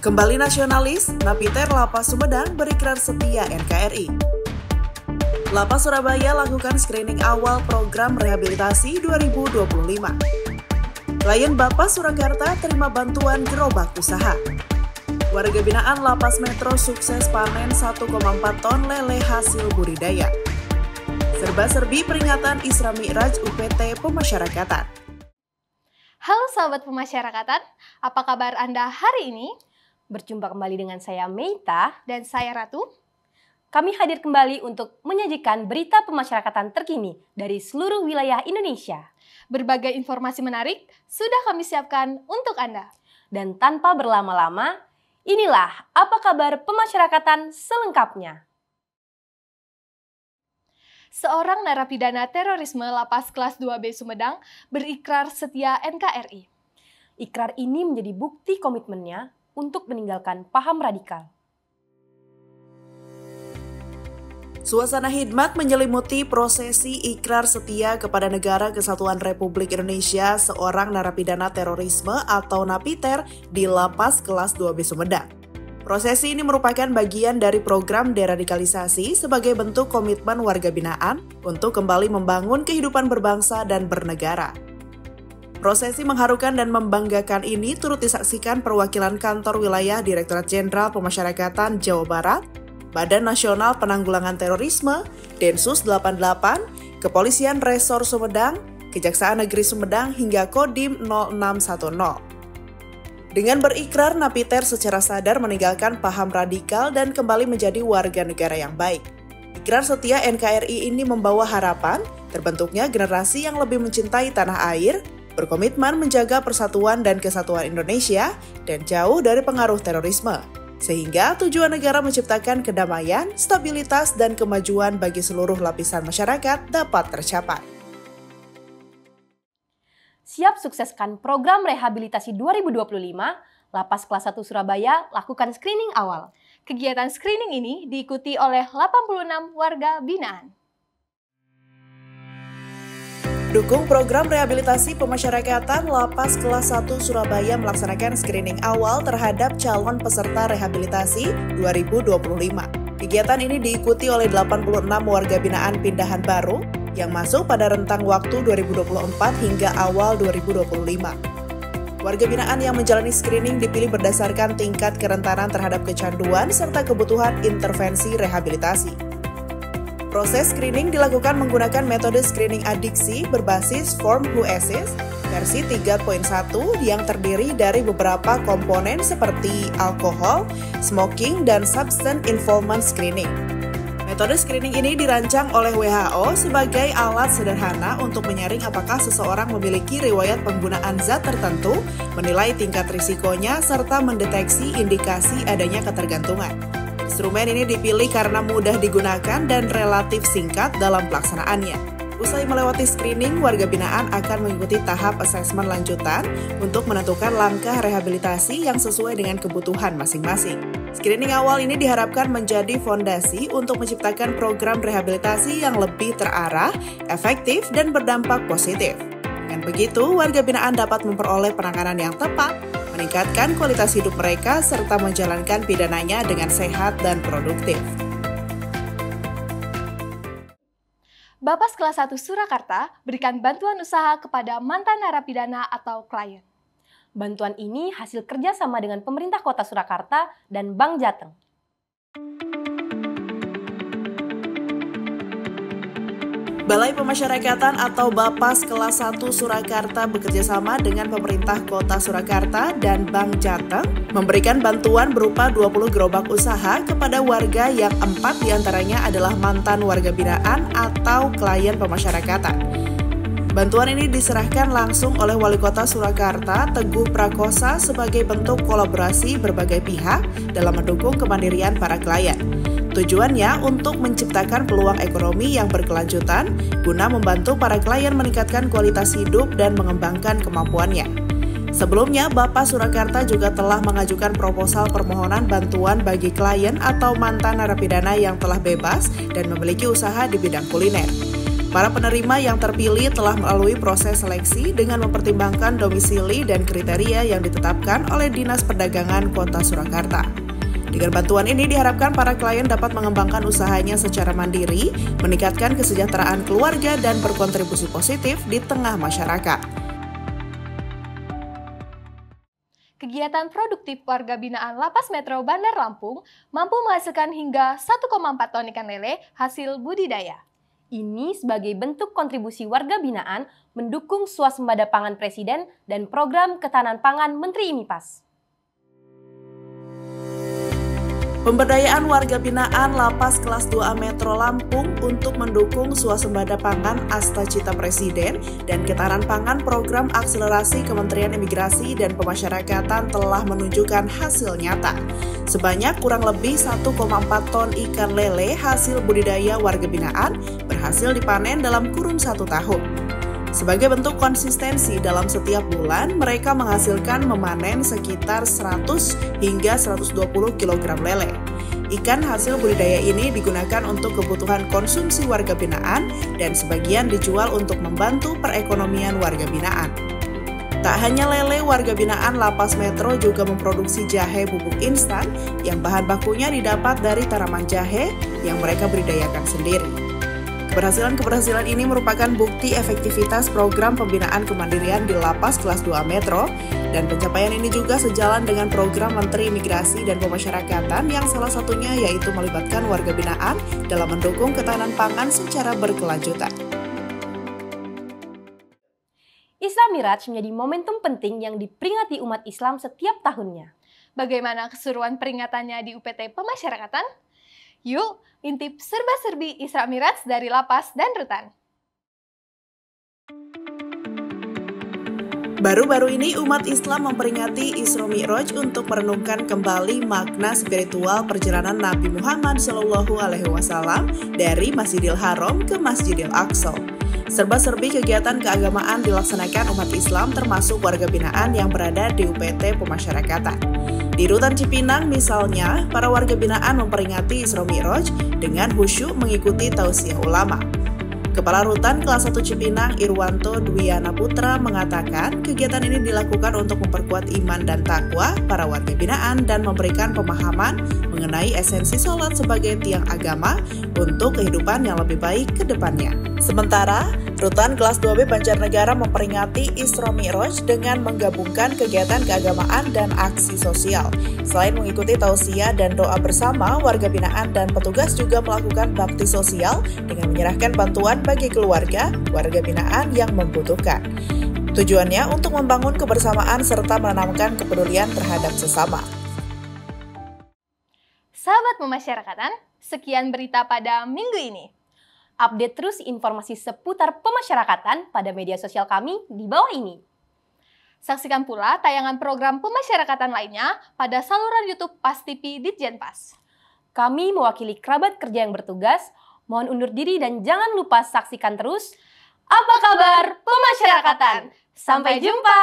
Kembali nasionalis, Napiter Lapas Sumedang berikrar setia NKRI. Lapas Surabaya lakukan screening awal program rehabilitasi 2025. Klien Bapas Surakarta terima bantuan gerobak usaha. Warga binaan Lapas Metro sukses panen 1,4 ton lele hasil budidaya. Serba-serbi peringatan Isra Mi'raj UPT Pemasyarakatan. Halo sahabat pemasyarakatan, apa kabar Anda hari ini? Berjumpa kembali dengan saya Meita Dan saya Ratu. Kami hadir kembali untuk menyajikan berita pemasyarakatan terkini dari seluruh wilayah Indonesia. Berbagai informasi menarik sudah kami siapkan untuk Anda. Dan tanpa berlama-lama, inilah apa kabar pemasyarakatan selengkapnya. Seorang narapidana terorisme Lapas Kelas 2B Sumedang berikrar setia NKRI. Ikrar ini menjadi bukti komitmennya untuk meninggalkan paham radikal. Suasana hikmat menyelimuti prosesi ikrar setia kepada Negara Kesatuan Republik Indonesia seorang narapidana terorisme atau Napiter di Lapas Kelas 2B Sumedang. Prosesi ini merupakan bagian dari program deradikalisasi sebagai bentuk komitmen warga binaan untuk kembali membangun kehidupan berbangsa dan bernegara. Prosesi mengharukan dan membanggakan ini turut disaksikan perwakilan kantor wilayah Direktorat Jenderal Pemasyarakatan Jawa Barat, Badan Nasional Penanggulangan Terorisme, Densus 88, Kepolisian Resor Sumedang, Kejaksaan Negeri Sumedang hingga Kodim 0610. Dengan berikrar, Napiter secara sadar meninggalkan paham radikal dan kembali menjadi warga negara yang baik. Ikrar setia NKRI ini membawa harapan terbentuknya generasi yang lebih mencintai tanah air, berkomitmen menjaga persatuan dan kesatuan Indonesia, dan jauh dari pengaruh terorisme. Sehingga tujuan negara menciptakan kedamaian, stabilitas, dan kemajuan bagi seluruh lapisan masyarakat dapat tercapai. Siap sukseskan program rehabilitasi 2025, Lapas Kelas 1 Surabaya lakukan screening awal. Kegiatan screening ini diikuti oleh 86 warga binaan. Dukung program rehabilitasi pemasyarakatan, Lapas Kelas 1 Surabaya melaksanakan screening awal terhadap calon peserta rehabilitasi 2025. Kegiatan ini diikuti oleh 86 warga binaan pindahan baru yang masuk pada rentang waktu 2024 hingga awal 2025. Warga binaan yang menjalani screening dipilih berdasarkan tingkat kerentanan terhadap kecanduan serta kebutuhan intervensi rehabilitasi. Proses screening dilakukan menggunakan metode screening adiksi berbasis form Who Assist versi 3.1 yang terdiri dari beberapa komponen seperti alkohol, smoking, dan substance involvement screening. Metode screening ini dirancang oleh WHO sebagai alat sederhana untuk menyaring apakah seseorang memiliki riwayat penggunaan zat tertentu, menilai tingkat risikonya, serta mendeteksi indikasi adanya ketergantungan. Instrumen ini dipilih karena mudah digunakan dan relatif singkat dalam pelaksanaannya. Usai melewati screening, warga binaan akan mengikuti tahap asesmen lanjutan untuk menentukan langkah rehabilitasi yang sesuai dengan kebutuhan masing-masing. Screening awal ini diharapkan menjadi fondasi untuk menciptakan program rehabilitasi yang lebih terarah, efektif, dan berdampak positif. Dengan begitu, warga binaan dapat memperoleh penanganan yang tepat, meningkatkan kualitas hidup mereka, serta menjalankan pidananya dengan sehat dan produktif. Bapas Kelas 1 Surakarta berikan bantuan usaha kepada mantan narapidana atau klien. Bantuan ini hasil kerjasama dengan pemerintah kota Surakarta dan Bank Jateng. Balai Pemasyarakatan atau Bapas Kelas 1 Surakarta bekerjasama dengan pemerintah kota Surakarta dan Bank Jateng memberikan bantuan berupa 20 gerobak usaha kepada warga yang 4 diantaranya adalah mantan warga binaan atau klien pemasyarakatan. Bantuan ini diserahkan langsung oleh Wali Kota Surakarta, Teguh Prakosa, sebagai bentuk kolaborasi berbagai pihak dalam mendukung kemandirian para klien. Tujuannya untuk menciptakan peluang ekonomi yang berkelanjutan guna membantu para klien meningkatkan kualitas hidup dan mengembangkan kemampuannya. Sebelumnya, Bapas Surakarta juga telah mengajukan proposal permohonan bantuan bagi klien atau mantan narapidana yang telah bebas dan memiliki usaha di bidang kuliner. Para penerima yang terpilih telah melalui proses seleksi dengan mempertimbangkan domisili dan kriteria yang ditetapkan oleh Dinas Perdagangan Kota Surakarta. Dengan bantuan ini diharapkan para klien dapat mengembangkan usahanya secara mandiri, meningkatkan kesejahteraan keluarga dan berkontribusi positif di tengah masyarakat. Kegiatan produktif warga binaan Lapas Metro Bandar Lampung mampu menghasilkan hingga 1,4 ton ikan lele hasil budidaya. Ini sebagai bentuk kontribusi warga binaan mendukung swasembada pangan Presiden dan program ketahanan pangan Menteri IMIPAS. Pemberdayaan warga binaan Lapas Kelas 2A Metro Lampung untuk mendukung swasembada pangan Astacita Presiden dan ketahanan pangan program akselerasi Kementerian Imigrasi dan Pemasyarakatan telah menunjukkan hasil nyata. Sebanyak kurang lebih 1,4 ton ikan lele hasil budidaya warga binaan berhasil dipanen dalam kurun 1 tahun. Sebagai bentuk konsistensi dalam setiap bulan, mereka menghasilkan memanen sekitar 100 hingga 120 kg lele. Ikan hasil budidaya ini digunakan untuk kebutuhan konsumsi warga binaan dan sebagian dijual untuk membantu perekonomian warga binaan. Tak hanya lele, warga binaan Lapas Metro juga memproduksi jahe bubuk instan yang bahan bakunya didapat dari tanaman jahe yang mereka budidayakan sendiri. Keberhasilan ini merupakan bukti efektivitas program pembinaan kemandirian di Lapas Kelas 2A Metro, dan pencapaian ini juga sejalan dengan program Menteri Imigrasi dan Pemasyarakatan yang salah satunya yaitu melibatkan warga binaan dalam mendukung ketahanan pangan secara berkelanjutan. Isra Miraj menjadi momentum penting yang diperingati umat Islam setiap tahunnya. Bagaimana keseruan peringatannya di UPT Pemasyarakatan? Yuk, intip serba-serbi Isra Miraj dari Lapas dan Rutan. Baru-baru ini umat Islam memperingati Isra Mi'raj untuk merenungkan kembali makna spiritual perjalanan Nabi Muhammad SAW dari Masjidil Haram ke Masjidil Aqsa. Serba-serbi kegiatan keagamaan dilaksanakan umat Islam termasuk warga binaan yang berada di UPT Pemasyarakatan. Di Rutan Cipinang misalnya, para warga binaan memperingati Isra Mi'raj dengan khusyuk mengikuti tausiah ulama. Kepala Rutan Kelas 1 Cipinang Irwanto Dwiana Putra mengatakan kegiatan ini dilakukan untuk memperkuat iman dan takwa para warga binaan dan memberikan pemahaman mengenai esensi sholat sebagai tiang agama untuk kehidupan yang lebih baik ke depannya. Sementara, Rutan Kelas 2B Banjarnegara memperingati Isra Mi'raj dengan menggabungkan kegiatan keagamaan dan aksi sosial. Selain mengikuti tausiah dan doa bersama, warga binaan dan petugas juga melakukan bakti sosial dengan menyerahkan bantuan bagi keluarga, warga binaan yang membutuhkan. Tujuannya untuk membangun kebersamaan serta menanamkan kepedulian terhadap sesama. Sahabat Pemasyarakatan, sekian berita pada minggu ini. Update terus informasi seputar pemasyarakatan pada media sosial kami di bawah ini. Saksikan pula tayangan program pemasyarakatan lainnya pada saluran YouTube PAS TV Ditjen PAS. Kami mewakili kerabat kerja yang bertugas, mohon undur diri dan jangan lupa saksikan terus Apa Kabar Pemasyarakatan. Sampai jumpa!